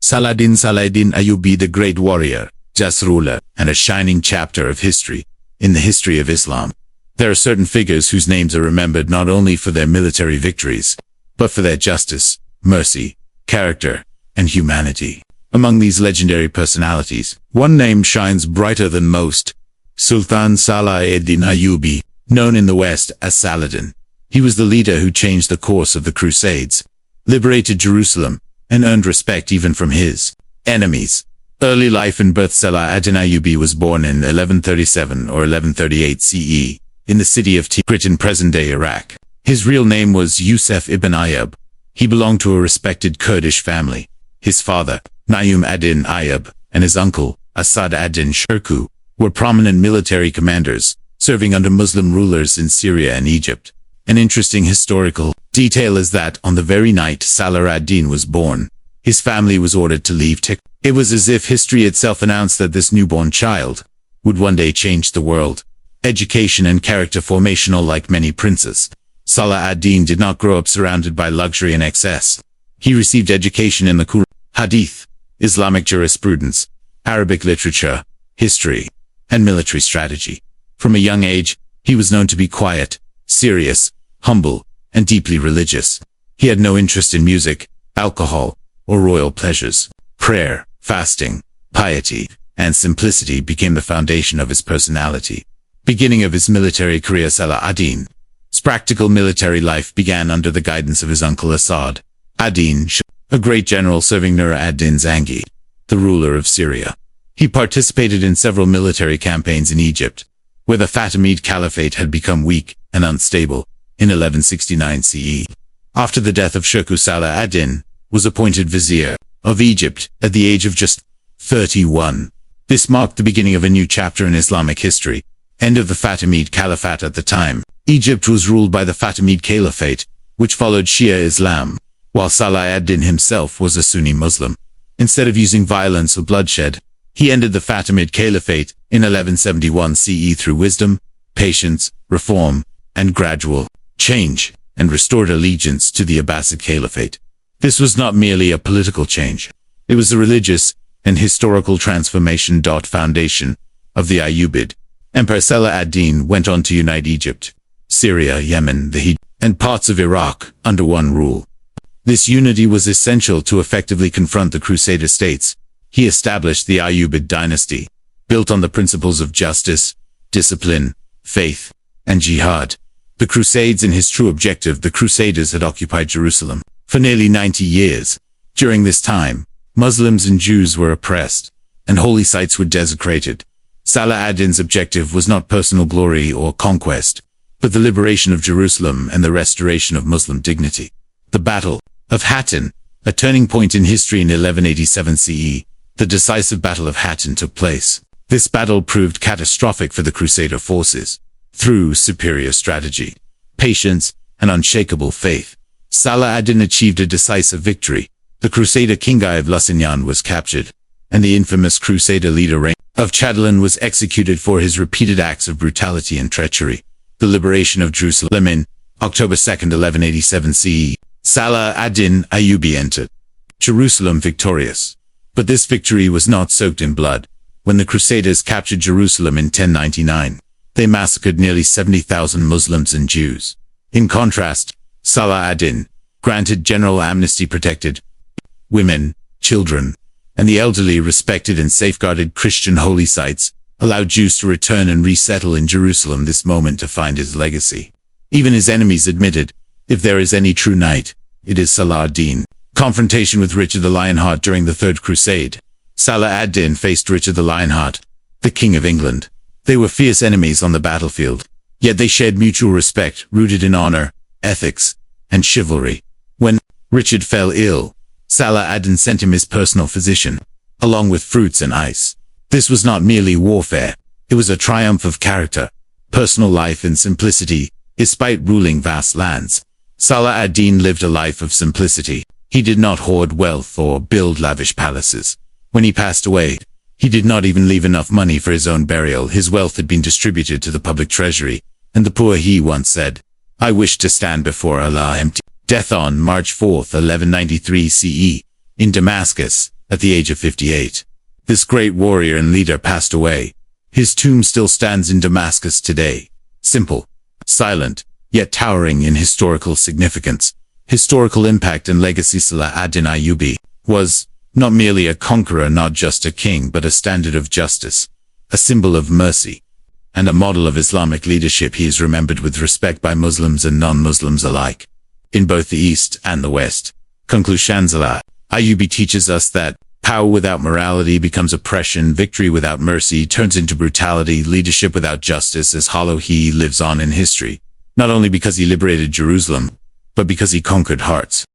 Saladin Ayyubi, the great warrior, just ruler, and a shining chapter of history in the history of Islam. There are certain figures whose names are remembered not only for their military victories, but for their justice, mercy, character, and humanity. Among these legendary personalities, one name shines brighter than most: Sultan Saladin Ayyubi, known in the West as Saladin. He was the leader who changed the course of the Crusades, liberated Jerusalem, and earned respect even from his enemies. Early life and birth: Saladin Ayyubi was born in 1137 or 1138 CE in the city of Tikrit in present-day Iraq. His real name was Yusuf ibn Ayyub. He belonged to a respected Kurdish family. His father, Naim ad-Din Ayyub, and his uncle, Asad ad-Din Shirkuh, were prominent military commanders, serving under Muslim rulers in Syria and Egypt. An interesting historical detail is that on the very night Salah ad-Din was born, his family was ordered to leave Tikrit. It was as if history itself announced that this newborn child would one day change the world. Education and character formation. Like many princes, Salah ad-Din did not grow up surrounded by luxury and excess. He received education in the Quran, Hadith, Islamic jurisprudence, Arabic literature, history, and military strategy. From a young age, he was known to be quiet, serious, humble, and deeply religious. He had no interest in music, alcohol, or royal pleasures. Prayer, fasting, piety, and simplicity became the foundation of his personality. Beginning of his military career: Salah ad-Din's practical military life began under the guidance of his uncle Asad ad-Din, a great general serving Nur ad-Din Zangi, the ruler of Syria. He participated in several military campaigns in Egypt, where the Fatimid Caliphate had become weak and unstable, in 1169 CE. After the death of Shirkuh, Salah ad-Din was appointed vizier of Egypt at the age of just 31. This marked the beginning of a new chapter in Islamic history. End of the Fatimid Caliphate. At the time, Egypt was ruled by the Fatimid Caliphate, which followed Shia Islam, while Salah ad-Din himself was a Sunni Muslim. Instead of using violence or bloodshed, he ended the Fatimid Caliphate in 1171 CE through wisdom, patience, reform, and gradual change, and restored allegiance to the Abbasid Caliphate. This was not merely a political change. It was a religious and historical transformation. Foundation of the Ayyubid Empire. Salah ad-Din went on to unite Egypt, Syria, Yemen, the Hijaz, and parts of Iraq under one rule. This unity was essential to effectively confront the Crusader states. He established the Ayyubid dynasty, built on the principles of justice, discipline, faith, and jihad. The Crusades and his true objective: the Crusaders had occupied Jerusalem for nearly 90 years. During this time, Muslims and Jews were oppressed, and holy sites were desecrated. Salah ad-Din's objective was not personal glory or conquest, but the liberation of Jerusalem and the restoration of Muslim dignity. The Battle of Hattin, a turning point in history in 1187 CE, the decisive Battle of Hattin took place. This battle proved catastrophic for the Crusader forces. Through superior strategy, patience, and unshakable faith, Salah ad-Din achieved a decisive victory. The Crusader king of Lusignan was captured, and the infamous Crusader leader of Chatelain was executed for his repeated acts of brutality and treachery. The liberation of Jerusalem in October 2, 1187 CE. Salah ad-Din Ayyubi entered Jerusalem victorious. But this victory was not soaked in blood. When the Crusaders captured Jerusalem in 1099, they massacred nearly 70,000 Muslims and Jews. In contrast, Salah ad-Din granted general amnesty, protected women, children, and the elderly, respected and safeguarded Christian holy sites, allowed Jews to return and resettle in Jerusalem. This moment defined his legacy. Even his enemies admitted, if there is any true knight, it is Salah ad-Din. Confrontation with Richard the Lionheart. During the Third Crusade, Salah ad-Din faced Richard the Lionheart, the King of England. They were fierce enemies on the battlefield, yet they shared mutual respect, rooted in honor, ethics, and chivalry. When Richard fell ill, Salah ad-Din sent him his personal physician, along with fruits and ice. This was not merely warfare, it was a triumph of character, personal life, and simplicity. Despite ruling vast lands, Salah ad-Din lived a life of simplicity. He did not hoard wealth or build lavish palaces. When he passed away, he did not even leave enough money for his own burial. His wealth had been distributed to the public treasury, and the poor. He once said, "I wish to stand before Allah empty." Death on March 4, 1193 CE. In Damascus, at the age of 58. This great warrior and leader passed away. His tomb still stands in Damascus today. Simple, silent, yet towering in historical significance, historical impact and legacy. Saladin Ayyubi was not merely a conqueror, not just a king, but a standard of justice, a symbol of mercy, and a model of Islamic leadership. He is remembered with respect by Muslims and non-Muslims alike, in both the East and the West. Conclusion. Salah Ayyubi teaches us that power without morality becomes oppression, victory without mercy turns into brutality, leadership without justice is hollow. He lives on in history, not only because he liberated Jerusalem, but because he conquered hearts.